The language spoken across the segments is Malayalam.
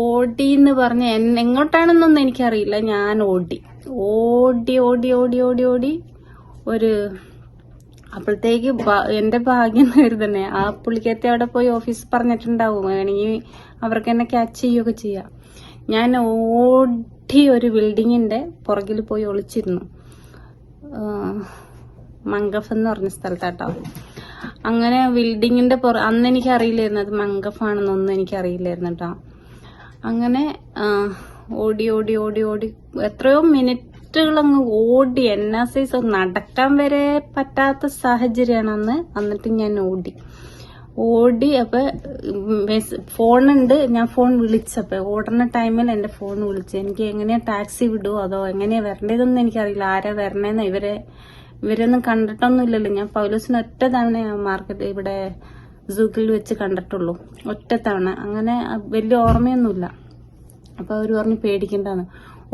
ഓടി എന്ന് പറഞ്ഞ എങ്ങോട്ടാണെന്നൊന്നും എനിക്കറിയില്ല. ഞാൻ ഓടി ഓടി ഓടി ഓടി ഓടി ഓടി ഒരു അപ്പോഴത്തേക്ക് എന്റെ ഭാഗ്യം തന്നെ ആ പുള്ളിക്കത്തെ അവിടെ പോയി ഓഫീസ് പറഞ്ഞിട്ടുണ്ടാവും, വേണമെങ്കിൽ അവർക്ക് എന്നെ ക്യാച്ച് ചെയ്യുകയൊക്കെ ചെയ്യാം. ഞാൻ ഓടി ഒരു ബിൽഡിങ്ങിന്റെ പുറകിൽ പോയി ഒളിച്ചിരുന്നു. മംഗഫ് എന്ന് പറഞ്ഞ സ്ഥലത്താട്ടോ. അങ്ങനെ ബിൽഡിങ്ങിന്റെ അന്ന് എനിക്ക് അറിയില്ലായിരുന്നു അത് മംഗഫാണെന്നൊന്നും എനിക്ക് അറിയില്ലായിരുന്നു കേട്ടോ. അങ്ങനെ ഓടി ഓടി ഓടി ഓടി എത്രയോ മിനിറ്റുകളങ്ങ് ഓടി. എന്നാ സൈസ് നടക്കാൻ വരെ പറ്റാത്ത സാഹചര്യമാണ് അന്ന്. എന്നിട്ട് ഞാൻ ഓടി. അപ്പൊ ഫോണുണ്ട്, ഞാൻ ഫോൺ വിളിച്ചപ്പോ ഓടുന്ന ടൈമിൽ എന്റെ ഫോൺ വിളിച്ചു. എനിക്ക് എങ്ങനെയാ ടാക്സി വിടുവോ അതോ എങ്ങനെയാ വരേണ്ടതെന്ന് എനിക്കറിയില്ല. ആരാ വരണേന്ന് ഇവരൊന്നും കണ്ടിട്ടൊന്നുമില്ലല്ലോ. ഞാൻ പൗലോസിന് ഒറ്റ തവണ മാർക്കറ്റ് ഇവിടെ സൂക്കിൽ വെച്ച് കണ്ടിട്ടുള്ളൂ, ഒറ്റ തവണ. അങ്ങനെ വലിയ ഓർമ്മയൊന്നുമില്ല. അപ്പൊ അവര് പറഞ്ഞു പേടിക്കണ്ടെന്ന്.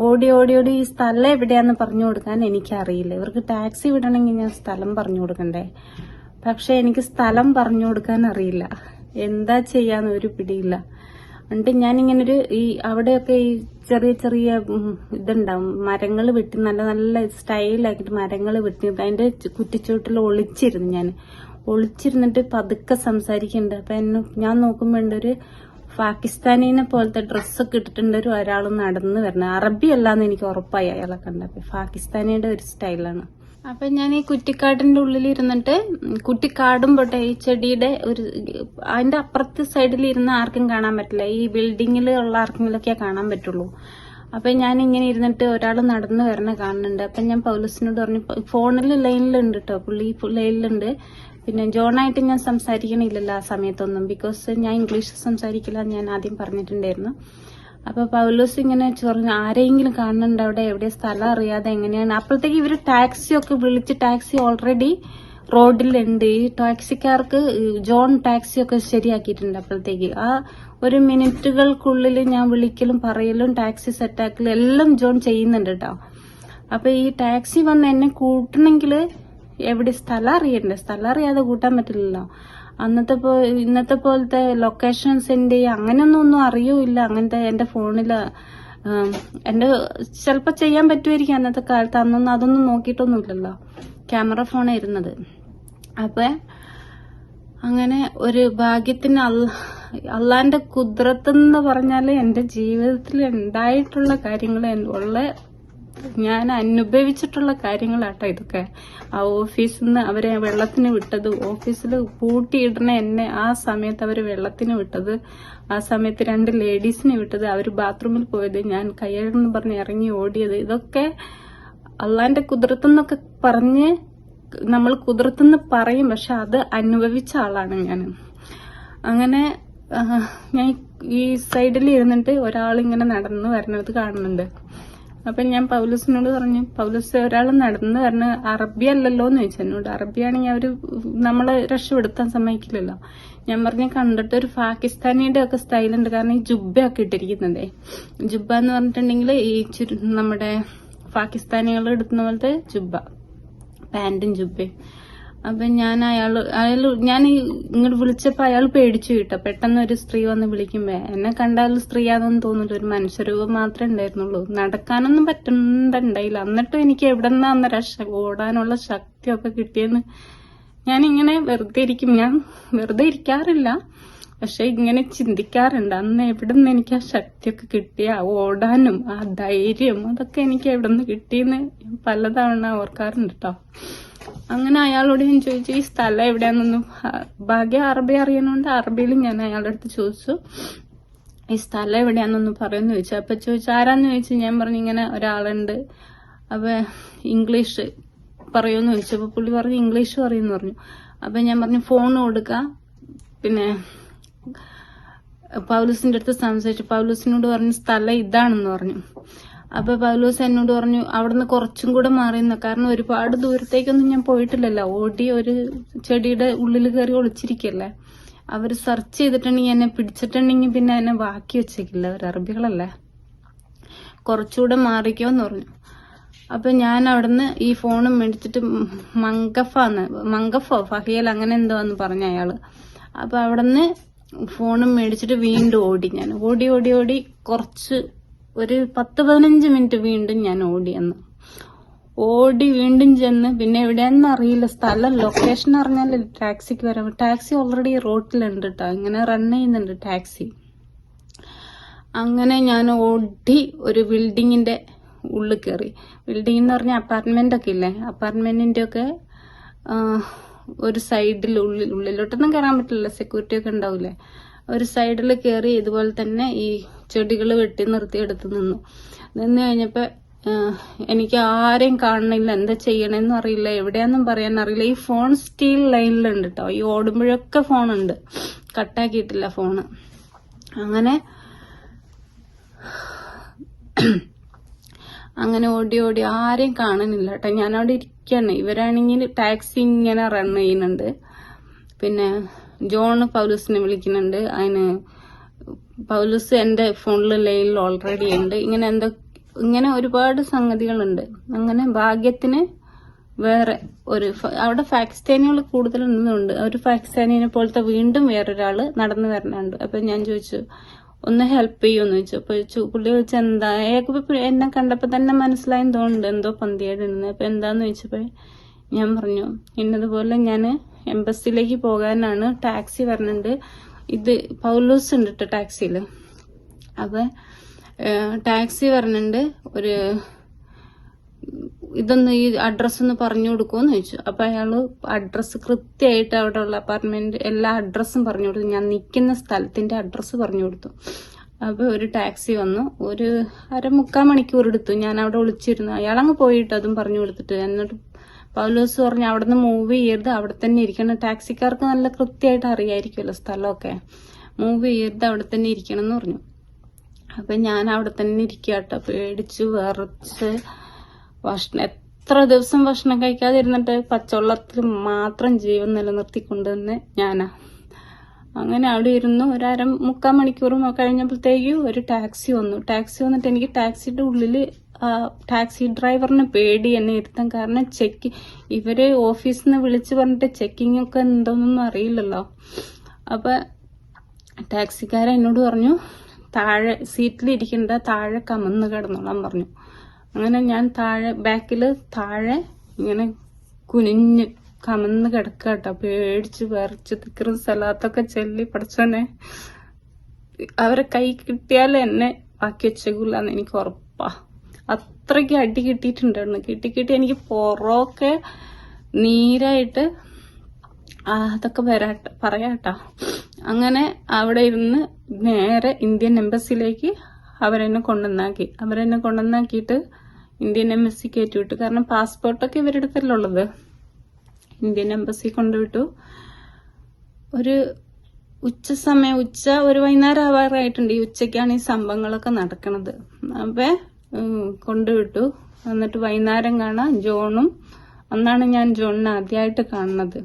ഓടി ഓടി ഓടി ഈ സ്ഥലം എവിടെയാന്ന് പറഞ്ഞു കൊടുക്കാൻ എനിക്കറിയില്ല. ഇവർക്ക് ടാക്സി വിടണമെങ്കിൽ ഞാൻ സ്ഥലം പറഞ്ഞു കൊടുക്കണ്ടേ. പക്ഷെ എനിക്ക് സ്ഥലം പറഞ്ഞു കൊടുക്കാൻ അറിയില്ല. എന്താ ചെയ്യാന്ന് ഒരു പിടിയില്ല. എന്നിട്ട് ഞാനിങ്ങനൊരു അവിടെയൊക്കെ ഈ ചെറിയ ചെറിയ ഇതുണ്ടാവും, മരങ്ങൾ വെട്ടി നല്ല നല്ല സ്റ്റൈലാക്കിയിട്ട് മരങ്ങൾ വെട്ടി അതിന്റെ കുറ്റിച്ചോട്ടിൽ ഒളിച്ചിരുന്നിട്ട് പതുക്കെ സംസാരിക്കുന്നുണ്ട്. അപ്പൊ ഞാൻ നോക്കുമ്പോ ഒരു പാകിസ്ഥാനീനെ പോലത്തെ ഡ്രസ്സൊക്കെ ഇട്ടിട്ടുണ്ട് ഒരാൾ നടന്ന് വരുന്നത്. അറബി അല്ലാന്ന് എനിക്ക് ഉറപ്പായി അയാളെ കണ്ടപ്പോ. പാകിസ്ഥാനിയുടെ ഒരു സ്റ്റൈലാണ്. അപ്പൊ ഞാൻ ഈ കുറ്റിക്കാടിന്റെ ഉള്ളിൽ ഇരുന്നിട്ട്, കുറ്റിക്കാടും പോട്ടെ ഈ ചെടിയുടെ അതിന്റെ അപ്പുറത്തെ സൈഡിൽ ഇരുന്ന് ആർക്കും കാണാൻ പറ്റില്ല. ഈ ബിൽഡിങ്ങിൽ ഉള്ള ആർക്കെങ്കിലൊക്കെ കാണാൻ പറ്റുള്ളൂ. അപ്പൊ ഞാൻ ഇങ്ങനെ ഇരുന്നിട്ട് ഒരാൾ നടന്നു വരണ കാണുന്നുണ്ട്. അപ്പൊ ഞാൻ പൗലോസിനോട് പറഞ്ഞു, ഫോണിൽ ലൈനിലുണ്ട് കേട്ടോ, പുള്ളി ലൈനിലുണ്ട്. പിന്നെ ജോണായിട്ട് ഞാൻ സംസാരിക്കണില്ലല്ലോ ആ സമയത്തൊന്നും, ബിക്കോസ് ഞാൻ ഇംഗ്ലീഷ് സംസാരിക്കില്ല ഞാൻ ആദ്യം പറഞ്ഞിട്ടുണ്ടായിരുന്നു. അപ്പൊ പൗലോസ് ഇങ്ങനെ പറഞ്ഞു, ആരെങ്കിലും കാണുന്നുണ്ട് അവിടെ, എവിടെ സ്ഥലം അറിയാതെ എങ്ങനെയാണ്. അപ്പോഴത്തേക്ക് ഇവര് ടാക്സി വിളിച്ച്, ടാക്സി ഓൾറെഡി റോഡിലുണ്ട്. ഈ ടാക്സിക്കാർക്ക് ജോൺ ടാക്സി ഒക്കെ ശരിയാക്കിയിട്ടുണ്ട്. അപ്പോഴത്തേക്ക് ആ ഒരു മിനിറ്റുകൾക്കുള്ളിൽ ഞാൻ വിളിക്കലും പറയലും ടാക്സി സെറ്റാക്കലും എല്ലാം ജോൺ ചെയ്യുന്നുണ്ട് കേട്ടോ. അപ്പൊ ഈ ടാക്സി വന്ന് എന്നെ കൂട്ടണമെങ്കിൽ എവിടെ സ്ഥലം അറിയണ്ടേ, സ്ഥലം അറിയാതെ കൂട്ടാൻ പറ്റില്ലല്ലോ. ഇന്നത്തെ പോലത്തെ ലൊക്കേഷൻ സെൻഡ് ചെയ്യുക അങ്ങനെയൊന്നും അറിയൂല്ല. അങ്ങനത്തെ എന്റെ ഫോണില് ചിലപ്പോ ചെയ്യാൻ പറ്റുമായിരിക്കും അന്നത്തെ കാലത്ത്. അന്നൊന്നും അതൊന്നും നോക്കിയിട്ടൊന്നുമില്ലല്ലോ, ക്യാമറ ഫോണായിരുന്നത്. അപ്പൊ അങ്ങനെ ഒരു ഭാഗ്യത്തിന് അള്ളാന്റെ കുദ്റത്തെന്ന് പറഞ്ഞാല് എന്റെ ജീവിതത്തിൽ ഉണ്ടായിട്ടുള്ള കാര്യങ്ങൾ ഞാൻ അനുഭവിച്ചിട്ടുള്ള കാര്യങ്ങളാട്ടോ ഇതൊക്കെ. ആ ഓഫീസിൽ നിന്ന് അവരെ വെള്ളത്തിന് വിട്ടത്, ഓഫീസിൽ പൂട്ടിയിടണ എന്നെ ആ സമയത്ത് അവര് വെള്ളത്തിന് വിട്ടത്, ആ സമയത്ത് 2 ലേഡീസിനെ വിട്ടത്, അവര് ബാത്റൂമിൽ പോയത്, ഞാൻ കയ്യഴെന്ന് പറഞ്ഞ് ഇറങ്ങി ഓടിയത്, ഇതൊക്കെ അള്ളാന്റെ കുതിരത്തെന്നൊക്കെ പറഞ്ഞ് നമ്മൾ കുതിരത്തെന്ന് പറയും, പക്ഷെ അത് അനുഭവിച്ച ആളാണ് ഞാൻ. അങ്ങനെ ഞാൻ ഈ സൈഡിൽ ഇരുന്നിട്ട് ഒരാളിങ്ങനെ നടന്നു വരണത് കാണുന്നുണ്ട്. അപ്പൊ ഞാൻ പൗലോസിനോട് പറഞ്ഞു, പൗലോസ് ഒരാൾ നടന്നു വരണ അറബി അല്ലല്ലോ എന്ന് ചോദിച്ചു എന്നോട്. അറബിയാണെങ്കിൽ അവര് നമ്മളെ രക്ഷപ്പെടുത്താൻ സമ്മതിക്കില്ലല്ലോ. ഞാൻ പറഞ്ഞു, കണ്ടിട്ട് ഒരു പാകിസ്ഥാനിയുടെ ഒക്കെ സ്റ്റൈലുണ്ട്, കാരണം ഈ ജുബ്ബയൊക്കെ ഇട്ടിരിക്കുന്നതേ. ജുബ്ബ എന്ന് പറഞ്ഞിട്ടുണ്ടെങ്കിൽ ഈ നമ്മുടെ പാകിസ്ഥാനികൾ എടുക്കുന്ന പോലത്തെ ജുബ്ബ, പാന്റും ജുബ്ബയും. അപ്പൊ ഞാൻ ഞാൻ ഇങ്ങോട്ട് വിളിച്ചപ്പോ അയാൾ പേടിച്ചു കിട്ടോ. പെട്ടെന്ന് ഒരു സ്ത്രീ വന്ന് വിളിക്കുമ്പോ എന്നെ കണ്ടാൽ സ്ത്രീയാണെന്ന് തോന്നില്ല, ഒരു മനുഷ്യരൂപം മാത്രമേ ഉണ്ടായിരുന്നുള്ളൂ. നടക്കാനൊന്നും പറ്റുന്നുണ്ടായില്ല. എന്നിട്ടും എനിക്ക് എവിടെ നിന്നാ ഓടാനുള്ള ശക്തിയൊക്കെ കിട്ടിയെന്ന് ഞാനിങ്ങനെ വെറുതെ ഇരിക്കും. ഞാൻ വെറുതെ ഇരിക്കാറില്ല, പക്ഷെ ഇങ്ങനെ ചിന്തിക്കാറുണ്ട്, അന്ന് എവിടെ നിന്ന് എനിക്ക് ആ ശക്തിയൊക്കെ കിട്ടിയ ഓടാനും ആ ധൈര്യം അതൊക്കെ എനിക്ക് എവിടെ നിന്ന് കിട്ടിയെന്ന് പലതവണ ഓർക്കാറുണ്ട് കേട്ടോ. അങ്ങനെ അയാളോട് ഞാൻ ചോദിച്ചു, ഈ സ്ഥലം എവിടെയാണെന്നൊന്നും, ഭാഗ്യം അറബി അറിയണോണ്ട് അറബിയിൽ ഞാൻ അയാളുടെ അടുത്ത് ചോദിച്ചു, ഈ സ്ഥലം എവിടെയാണെന്നൊന്ന് പറയുമെന്ന് ചോദിച്ചു. അപ്പൊ ചോദിച്ചു ആരാന്ന് ചോദിച്ചു. ഞാൻ പറഞ്ഞു, ഇങ്ങനെ ഒരാളുണ്ട്, അപ്പൊ ഇംഗ്ലീഷ് പറയുമെന്ന് ചോദിച്ചു. അപ്പൊ പുള്ളി പറഞ്ഞു ഇംഗ്ലീഷ് പറയുമെന്ന് പറഞ്ഞു. അപ്പൊ ഞാൻ പറഞ്ഞു ഫോൺ കൊടുക്കാം, പിന്നെ പൗലോസിന്റെ അടുത്ത് സംസാരിച്ചു. പൗലോസിനോട് പറഞ്ഞു സ്ഥലം ഇതാണെന്ന് പറഞ്ഞു. അപ്പൊ പൗലോസ് എന്നോട് പറഞ്ഞു അവിടുന്ന് കുറച്ചും കൂടെ മാറിയെന്ന്, കാരണം ഒരുപാട് ദൂരത്തേക്കൊന്നും ഞാൻ പോയിട്ടില്ലല്ലോ. ഓടി ഒരു ചെടിയുടെ ഉള്ളിൽ കയറി ഒളിച്ചിരിക്കല്ലേ. അവര് സെർച്ച് ചെയ്തിട്ടുണ്ടെങ്കിൽ എന്നെ പിടിച്ചിട്ടുണ്ടെങ്കിൽ പിന്നെ എന്നെ ബാക്കി വെച്ചേക്കില്ല, അവർ അറബികളല്ലേ. കുറച്ചുകൂടെ മാറിക്കോന്ന് പറഞ്ഞു. അപ്പൊ ഞാൻ അവിടുന്ന് ഈ ഫോണും മേടിച്ചിട്ട് മംഗഫോ ഫഹിയൽ അങ്ങനെ എന്തോന്ന് പറഞ്ഞ അയാള്. അപ്പൊ അവിടുന്ന് ഫോണും മേടിച്ചിട്ട് വീണ്ടും ഓടി. ഞാൻ ഓടി കുറച്ച് ഒരു 10-15 മിനിറ്റ് വീണ്ടും ഞാൻ ഓടി വീണ്ടും ചെന്ന്, പിന്നെ എവിടെയാണെന്ന് അറിയില്ല, സ്ഥലം ലൊക്കേഷൻ അറിഞ്ഞാലേ ടാക്സിക്ക് വരാൻ. ടാക്സി ഓൾറെഡി റോട്ടിലുണ്ട് കേട്ടോ, ഇങ്ങനെ റൺ ചെയ്യുന്നുണ്ട് ടാക്സി. അങ്ങനെ ഞാൻ ഓടി ഒരു ബിൽഡിങ്ങിന്റെ ഉള്ളിൽ കയറി. ബിൽഡിംഗ് എന്ന് പറഞ്ഞാൽ അപ്പാർട്ട്മെന്റ് ഒക്കെ ഇല്ലേ, അപ്പാർട്ട്മെന്റിന്റെ ഒക്കെ ഒരു സൈഡിൽ ഉള്ളിലോട്ടൊന്നും കയറാൻ പറ്റില്ല, സെക്യൂരിറ്റി ഒക്കെ ഉണ്ടാവില്ലേ. ഒരു സൈഡിൽ കയറി ഇതുപോലെ തന്നെ ഈ ചെടികൾ വെട്ടി നിർത്തി എടുത്ത് നിന്ന് കഴിഞ്ഞപ്പോ എനിക്ക് ആരെയും കാണണില്ല, എന്താ ചെയ്യണമെന്നും അറിയില്ല, എവിടെയാന്നും പറയാൻ അറിയില്ല. ഈ ഫോൺ സ്റ്റീൽ ലൈനിലുണ്ട് കേട്ടോ, ഈ ഓടുമ്പോഴൊക്കെ ഫോണുണ്ട്, കട്ടാക്കിയിട്ടില്ല ഫോണ്. അങ്ങനെ ഓടി ആരെയും കാണുന്നില്ല കേട്ടോ. ഞാനവിടെ ഇരിക്കാണ്. ഇവരാണെങ്കിൽ ടാക്സി ഇങ്ങനെ റൺ ചെയ്യുന്നുണ്ട്. പിന്നെ ജോൺ പൗലൂസിനെ വിളിക്കുന്നുണ്ട്. അതിന് പൗലൂസ് എന്റെ ഫോണിൽ ലൈനിൽ ഓൾറെഡി ഉണ്ട്. ഇങ്ങനെ ഒരുപാട് സംഗതികളുണ്ട്. അങ്ങനെ ഭാഗ്യത്തിന് വേറെ അവിടെ പാകിസ്ഥാനികൾ കൂടുതലുണ്ട്. ഒരു പാകിസ്ഥാനിനെ പോലത്തെ വീണ്ടും വേറൊരാള് നടന്നു വരണുണ്ട്. അപ്പൊ ഞാൻ ചോദിച്ചു, ഒന്ന് ഹെൽപ്പ് ചെയ്യുമെന്ന് ചോദിച്ചു. അപ്പൊ പുള്ളി ചോദിച്ചു എന്താ, എന്നെ കണ്ടപ്പോ തന്നെ മനസ്സിലായെന്ന് തോന്നുന്നുണ്ട് എന്തോ പന്തിയായിട്ടുണ്ട്. അപ്പൊ എന്താന്ന് ചോദിച്ചപ്പോ ഞാൻ പറഞ്ഞു, ഇന്നതുപോലെ ഞാൻ എംബസിയിലേക്ക് പോകാനാണ്, ടാക്സി വരണുണ്ട്. ഇത് പൗലൂസ് ഉണ്ട് കേട്ടോ ടാക്സിയില്. അപ്പൊ ടാക്സി വരണുണ്ട്, ഇതൊന്ന് ഈ അഡ്രസ് ഒന്ന് പറഞ്ഞു കൊടുക്കുമെന്ന് ചോദിച്ചു. അപ്പൊ അയാള് അഡ്രസ്സ് കൃത്യമായിട്ട് അവിടെ ഉള്ള അപ്പാർട്ട്മെന്റ് എല്ലാ അഡ്രസ്സും പറഞ്ഞു കൊടുത്തു. ഞാൻ നിൽക്കുന്ന സ്ഥലത്തിന്റെ അഡ്രസ്സ് പറഞ്ഞു കൊടുത്തു. അപ്പൊ ഒരു ടാക്സി വന്നു. ഒരു 1/4 മണിക്കൂർ എടുത്തു. ഞാൻ അവിടെ വിളിച്ചിരുന്നു. അയാളങ്ങ് പോയിട്ട് അതും പറഞ്ഞു കൊടുത്തിട്ട്, എന്നിട്ട് പൗലോസ് പറഞ്ഞു അവിടെ നിന്ന് മൂവ് ചെയ്യരുത്, അവിടെ തന്നെ ഇരിക്കണം. ടാക്സിക്കാർക്ക് നല്ല കൃത്യമായിട്ട് അറിയായിരിക്കുമല്ലോ സ്ഥലമൊക്കെ. മൂവ് ചെയ്യരുത്, അവിടെ തന്നെ ഇരിക്കണം എന്ന് പറഞ്ഞു. അപ്പൊ ഞാൻ അവിടെ തന്നെ ഇരിക്കാട്ടോ, പേടിച്ചു വിറച്ച്. എത്ര ദിവസം ഭക്ഷണം കഴിക്കാതിരുന്നിട്ട് പച്ചവെള്ളത്തിൽ മാത്രം ജീവൻ നിലനിർത്തിക്കൊണ്ടുവന്ന് ഞാനാ. അങ്ങനെ അവിടെ ഇരുന്നു. ഒരു 1/4 മണിക്കൂർ കഴിഞ്ഞപ്പോഴത്തേക്കും ഒരു ടാക്സി വന്നു. ടാക്സി വന്നിട്ട് എനിക്ക് ടാക്സിയുടെ ഉള്ളില് ടാക്സി ഡ്രൈവറിന് പേടി എന്നെ ഇരുത്താൻ. കാരണം ഇവര് ഓഫീസിൽ നിന്ന് വിളിച്ചു പറഞ്ഞിട്ട് ചെക്കിംഗ് ഒക്കെ എന്തോന്നൊന്നും അറിയില്ലല്ലോ. അപ്പൊ ടാക്സിക്കാരൻ എന്നോട് പറഞ്ഞു, താഴെ സീറ്റിലിരിക്കണ്ട, താഴെ കമന്ന് കിടന്നോളാൻ പറഞ്ഞു. അങ്ങനെ ഞാൻ ബാക്കില് താഴെ ഇങ്ങനെ കുനിഞ്ഞ് കമന്ന് കിടക്കാട്ടോ, പേടിച്ച് വിറച്ച് തിക്കറും സ്ഥലത്തൊക്കെ ചെല്ലി. പഠിച്ചോനെ, അവരെ കൈ കിട്ടിയാൽ എന്നെ ബാക്കി വെച്ചേക്കൂലെന്ന് എനിക്ക് ഉറപ്പാ. അത്രയ്ക്ക് അടി കിട്ടിയിട്ടുണ്ടായിരുന്നു. കിട്ടി എനിക്ക് പുറമൊക്കെ നീരായിട്ട് അതൊക്കെ പറയാട്ടോ. അങ്ങനെ അവിടെ ഇരുന്ന് നേരെ ഇന്ത്യൻ എംബസിയിലേക്ക് അവരെന്നെ കൊണ്ടുവന്നാക്കിയിട്ട് ഇന്ത്യൻ എംബസി കയറ്റി വിട്ടു. കാരണം പാസ്പോർട്ടൊക്കെ ഇവരുടെ അടുത്തല്ലേ ഉള്ളത്. ഇന്ത്യൻ എംബസി കൊണ്ടുവിട്ടു. ഒരു ഒരു വൈകുന്നേരം ആവാറായിട്ടുണ്ട്. ഈ ഉച്ചയ്ക്കാണ് ഈ സംഭവങ്ങളൊക്കെ നടക്കുന്നത്. അപ്പൊ കൊണ്ടുവിട്ടു. എന്നിട്ട് വൈകുന്നേരം കാണാൻ ജോണും, അന്നാണ് ഞാൻ ജോണിനെ ആദ്യമായിട്ട് കാണുന്നത്.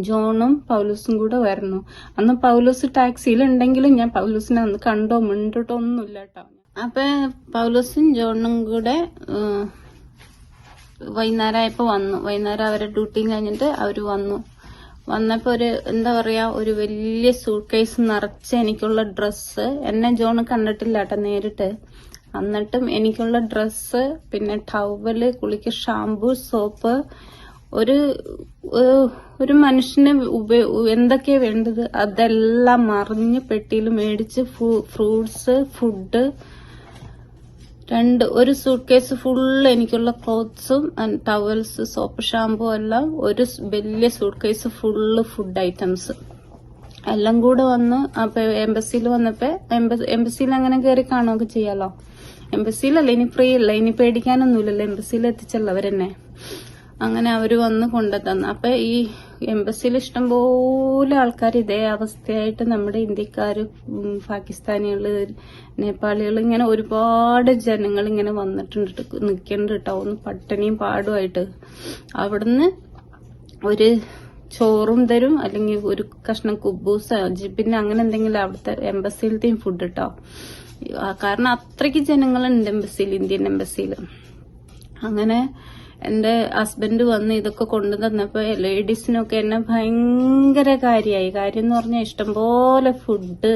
ജോണും പൗലൂസും കൂടെ വരുന്നു. അന്ന് പൗലൂസ് ടാക്സിയിൽ ഉണ്ടെങ്കിലും ഞാൻ പൗലൂസിനെ അന്ന് കണ്ടോ മിണ്ടിട്ടോ ഒന്നുമില്ല കേട്ടോ. അപ്പൊ പൗലൂസും ജോണും കൂടെ വൈകുന്നേരമായപ്പോ വന്നു. വൈകുന്നേരം അവരെ ഡ്യൂട്ടിയും കഴിഞ്ഞിട്ട് അവര് വന്നപ്പോ ഒരു വലിയ സൂട്ട് കേസ് നിറച്ച് എനിക്കുള്ള ഡ്രസ്സ്. എന്നെ ജോണ് കണ്ടിട്ടില്ല കേട്ടോ നേരിട്ട്. എന്നിട്ടും എനിക്കുള്ള ഡ്രസ്സ്, പിന്നെ ടവല്, കുളിക്ക് ഷാമ്പു, സോപ്പ്, ഒരു മനുഷ്യന് എന്തൊക്കെയാ വേണ്ടത് അതെല്ലാം മറിഞ്ഞ് പെട്ടിയിൽ മേടിച്ച്, ഫ്രൂട്ട്സ്, ഫുഡ്, ഒരു സൂട്ട് കേസ് ഫുള്ള് എനിക്കുള്ള ക്ലോത്ത്സും ടവൽസ്, സോപ്പ്, ഷാമ്പു എല്ലാം ഒരു വലിയ suit case full food items എല്ലാം കൂടെ വന്നു. അപ്പൊ എംബസിയിൽ വന്നപ്പോ എംബസിയിൽ അങ്ങനെ കയറി കാണുകയൊക്കെ ചെയ്യാലോ. എംബസിയിലല്ല, ഇനി ഫ്രീ അല്ല, ഇനി പേടിക്കാനൊന്നുമില്ലല്ലോ, എംബസിയിൽ എത്തിച്ചല്ലോ അവരെന്നെ. അങ്ങനെ അവര് വന്ന് കൊണ്ടുതന്നു. അപ്പൊ ഈ എംബസിയിൽ ഇഷ്ടംപോലെ ആൾക്കാർ ഇതേ അവസ്ഥയായിട്ട്, നമ്മുടെ ഇന്ത്യക്കാര്, പാകിസ്ഥാനികള്, നേപ്പാളികൾ, ഇങ്ങനെ ഒരുപാട് ജനങ്ങൾ ഇങ്ങനെ വന്നിട്ടുണ്ട്, നിൽക്കുന്നുണ്ട് കേട്ടോ. ഒന്ന് പട്ടിണിയും പാടുമായിട്ട്. അവിടുന്ന് ഒരു ചോറും തരും, അല്ലെങ്കിൽ ഒരു കഷ്ണം കുബൂസ്, ജിബിന്, അങ്ങനെ എന്തെങ്കിലും അവിടുത്തെ എംബസിയിലത്തെയും ഫുഡ് കേട്ടോ. കാരണം അത്രയ്ക്ക് ജനങ്ങളുണ്ട് എംബസിയിൽ, ഇന്ത്യൻ എംബസിയിൽ. അങ്ങനെ എന്റെ ഹസ്ബൻഡ് വന്ന് ഇതൊക്കെ കൊണ്ടു തന്നപ്പോ ലേഡീസിനൊക്കെ എന്നെ ഭയങ്കര കാര്യമായി. കാര്യം എന്ന് പറഞ്ഞാൽ ഇഷ്ടംപോലെ ഫുഡ്,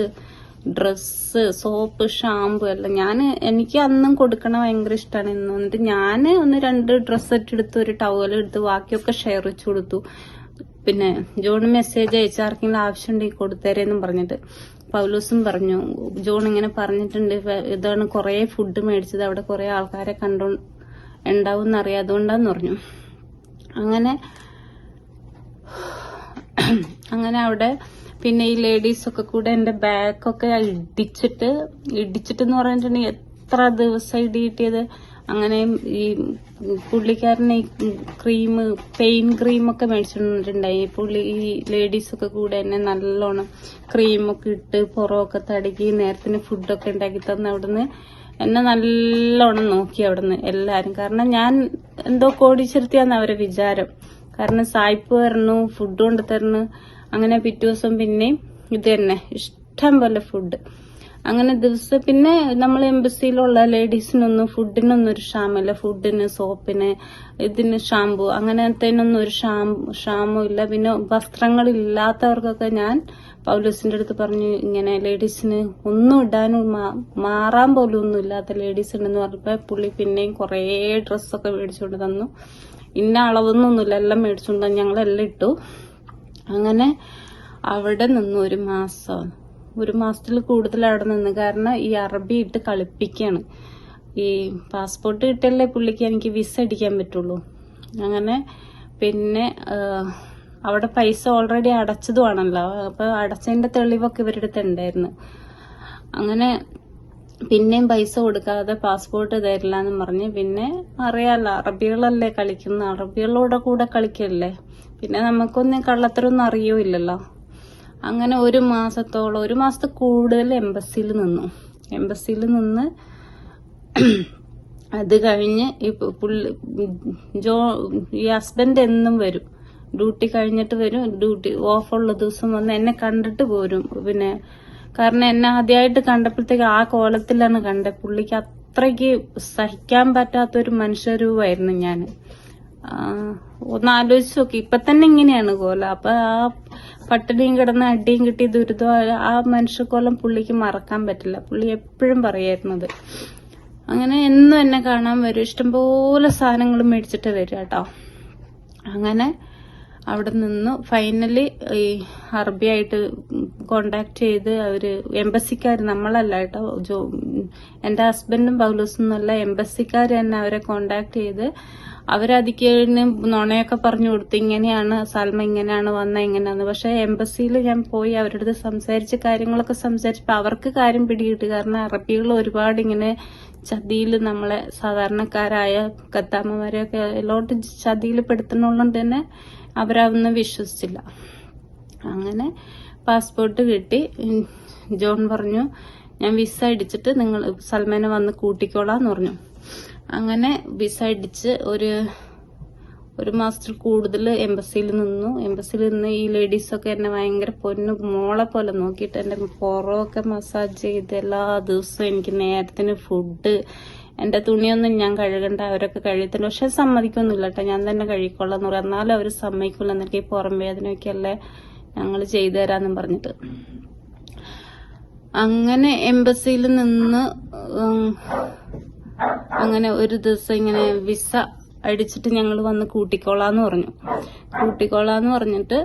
ഡ്രസ്സ്, സോപ്പ്, ഷാമ്പു എല്ലാം. എനിക്ക് അന്നും കൊടുക്കണ ഭയങ്കര ഇഷ്ടമാണ്. എന്നിട്ട് ഞാൻ 1-2 ഡ്രസ്സ് എടുത്ത് ഒരു ടവൽ എടുത്ത് ബാക്കിയൊക്കെ ഷെയർ വെച്ച് കൊടുത്തു. പിന്നെ ജോൺ മെസ്സേജ് അയച്ച ആർക്കെങ്കിലും ആവശ്യമുണ്ടെങ്കിൽ കൊടുത്തേരെന്നും പറഞ്ഞിട്ട്. പൗലോസും പറഞ്ഞു, ജോൺ ഇങ്ങനെ പറഞ്ഞിട്ടുണ്ട്, ഇതാണ് കുറെ ഫുഡ് മേടിച്ചത്, അവിടെ കുറെ ആൾക്കാരെ ഉണ്ടാവും എന്നറിയാം, അതുകൊണ്ടാന്ന് പറഞ്ഞു. അങ്ങനെ അവിടെ പിന്നെ ഈ ലേഡീസൊക്കെ കൂടെ എന്റെ ബാഗൊക്കെ ഇടിച്ചിട്ടെന്ന് പറഞ്ഞിട്ടുണ്ടെങ്കിൽ എത്ര ദിവസം ഇടിയിട്ടിയത്. അങ്ങനെ ഈ പുള്ളിക്കാരനെ പെയിൻ ക്രീമൊക്കെ മേടിച്ചിട്ടുണ്ടായി. ഈ ലേഡീസൊക്കെ കൂടെ എന്നെ നല്ലോണം ക്രീമൊക്കെ ഇട്ട് പുറമൊക്കെ തടുക്കി നേരത്തിന് ഫുഡൊക്കെ ഉണ്ടാക്കി തന്ന് അവിടുന്ന് എന്നെ നല്ലോണം നോക്കി അവിടുന്ന് എല്ലാരും. കാരണം ഞാൻ എന്തോ കോടീശ്വരത്തിയാന്ന് അവരെ വിചാരം. കാരണം സായിപ്പ് തരുന്നു, ഫുഡ് കൊണ്ട് തരുന്നു. അങ്ങനെ പിറ്റേ ദിവസം പിന്നെയും ഇത് തന്നെ ഇഷ്ടം പോലെ ഫുഡ്. അങ്ങനെ ദിവസം പിന്നെ നമ്മൾ എംബസിയിലുള്ള ലേഡീസിനൊന്നും ഫുഡിനൊന്നും ഒരു ക്ഷാമമില്ല. ഫുഡിന്, സോപ്പിന്, ഇതിന് ഷാമ്പു, അങ്ങനത്തേനൊന്നും ഒരു ക്ഷാമവും ഇല്ല. പിന്നെ വസ്ത്രങ്ങളില്ലാത്തവർക്കൊക്കെ ഞാൻ പൗലോസിന്റെ അടുത്ത് പറഞ്ഞു, ഇങ്ങനെ ലേഡീസിന് ഒന്നും ഇടാനും മാറാൻ പോലും ഒന്നും ഇല്ലാത്ത ലേഡീസ് ഉണ്ടെന്ന് പറഞ്ഞപ്പോ പുള്ളി പിന്നെയും കുറേ ഡ്രസ്സൊക്കെ മേടിച്ചുകൊണ്ട് തന്നു. ഇന്ന അളവൊന്നുമില്ല, എല്ലാം മേടിച്ചുകൊണ്ട് ഞങ്ങളെല്ലാം ഇട്ടു. അങ്ങനെ അവിടെ നിന്ന് ഒരു മാസത്തിൽ കൂടുതൽ അവിടെ നിന്ന്. കാരണം ഈ അറബി ഇട്ട് കളിപ്പിക്കാണ്. ഈ പാസ്പോർട്ട് കിട്ടിയല്ലേ പുള്ളിക്ക് എനിക്ക് വിസ അടിക്കാൻ പറ്റുള്ളൂ. അങ്ങനെ പിന്നെ അവിടെ പൈസ ഓൾറെഡി അടച്ചതുമാണല്ലോ, അപ്പൊ അടച്ചതിന്റെ തെളിവൊക്കെ ഇവരുടെ അടുത്ത് ഉണ്ടായിരുന്നു. അങ്ങനെ പിന്നെയും പൈസ കൊടുക്കാതെ പാസ്പോർട്ട് തരില്ല എന്ന് പറഞ്ഞ്, പിന്നെ അറിയാലോ അറബികളല്ലേ കളിക്കുന്ന, അറബികളോടെ കൂടെ കളിക്കല്ലേ, പിന്നെ നമുക്കൊന്നും കള്ളത്തരൊന്നും അറിയൂല്ലല്ലോ. അങ്ങനെ ഒരു മാസത്തിൽ കൂടുതൽ എംബസിയിൽ നിന്ന് അത് കഴിഞ്ഞ് ഈ ഹസ്ബൻഡ് എന്നും വരും, ഡ്യൂട്ടി കഴിഞ്ഞിട്ട് വരും. ഡ്യൂട്ടി ഓഫുള്ള ദിവസം വന്ന് എന്നെ കണ്ടിട്ട് പോരും. പിന്നെ കാരണം എന്നെ ആദ്യമായിട്ട് കണ്ടപ്പോഴത്തേക്ക് ആ കോലത്തിലാണ് കണ്ടത്. പുള്ളിക്ക് അത്രയ്ക്ക് സഹിക്കാൻ പറ്റാത്തൊരു മനുഷ്യരൂപമായിരുന്നു ഞാൻ. ഒന്ന് ആലോചിച്ച് നോക്കി, ഇപ്പൊ തന്നെ ഇങ്ങനെയാണ് കോലം. അപ്പൊ ആ പട്ടിണിയും കിടന്ന് അടിയും കിട്ടി ദുരിതം ആ മനുഷ്യക്കോലം പുള്ളിക്ക് മറക്കാൻ പറ്റില്ല. പുള്ളി എപ്പോഴും പറയായിരുന്നത്. അങ്ങനെ എന്നും എന്നെ കാണാൻ വരും, ഇഷ്ടംപോലെ സാധനങ്ങൾ മേടിച്ചിട്ട് വരും കേട്ടോ. അങ്ങനെ അവിടെ നിന്ന് ഫൈനലി ഈ അറബിയായിട്ട് കോണ്ടാക്ട് ചെയ്ത് അവര് എംബസിക്കാർ, നമ്മളല്ല കേട്ടോ, എന്റെ ഹസ്ബൻഡും പൗലോസൊന്നുമല്ല, എംബസിക്കാർ തന്നെ അവരെ കോണ്ടാക്ട് ചെയ്ത് അവരതിക്ക് നുണയൊക്കെ പറഞ്ഞു കൊടുത്തു, ഇങ്ങനെയാണ് സൽമ, ഇങ്ങനെയാണ് വന്ന ഇങ്ങനെയാന്ന്. പക്ഷെ എംബസിയിൽ ഞാൻ പോയി അവരുടെ അടുത്ത് സംസാരിച്ച് കാര്യങ്ങളൊക്കെ സംസാരിച്ചപ്പോ അവർക്ക് കാര്യം പിടികിട്ടി. കാരണം അറബികൾ ഒരുപാട് ഇങ്ങനെ ചതിയിൽ നമ്മളെ സാധാരണക്കാരായ കത്താമ്മമാരെയൊക്കെ എല്ലോട്ട് ചതിയിൽ പെടുത്തുന്നതുകൊണ്ട് തന്നെ അവരതൊന്നും വിശ്വസിച്ചില്ല. അങ്ങനെ പാസ്പോർട്ട് കിട്ടി. ജോൺ പറഞ്ഞു, ഞാൻ വിസ അടിച്ചിട്ട് നിങ്ങൾ സൽമാനെ വന്ന് കൂട്ടിക്കോളാന്ന് പറഞ്ഞു. അങ്ങനെ വിസ അടിച്ച് ഒരു മാസത്തിൽ കൂടുതൽ എംബസിയിൽ നിന്ന് ഈ ലേഡീസൊക്കെ എന്നെ ഭയങ്കര മോളെ പോലെ നോക്കിയിട്ട് എന്റെ പുറമൊക്കെ മസാജ് ചെയ്ത് എല്ലാ ദിവസവും എനിക്ക് നേരത്തിന് ഫുഡ്, എന്റെ തുണിയൊന്നും ഞാൻ കഴുകണ്ട, അവരൊക്കെ കഴുകത്തില്ല. പക്ഷെ സമ്മതിക്കൊന്നുമില്ല കേട്ടോ, ഞാൻ തന്നെ കഴുകിക്കൊള്ളാന്ന് പറയും. എന്നാലും അവര് സമ്മതിക്കില്ല, എന്നിട്ട് ഈ പുറം വേദനയൊക്കെ അല്ലേ ഞങ്ങൾ ചെയ്തു തരാന്നും പറഞ്ഞിട്ട്. അങ്ങനെ എംബസിയിൽ നിന്ന് അങ്ങനെ ഒരു ദിവസം ഇങ്ങനെ വിസ അടിച്ചിട്ട് ഞങ്ങൾ വന്ന് കൂട്ടിക്കോളാന്ന് പറഞ്ഞിട്ട്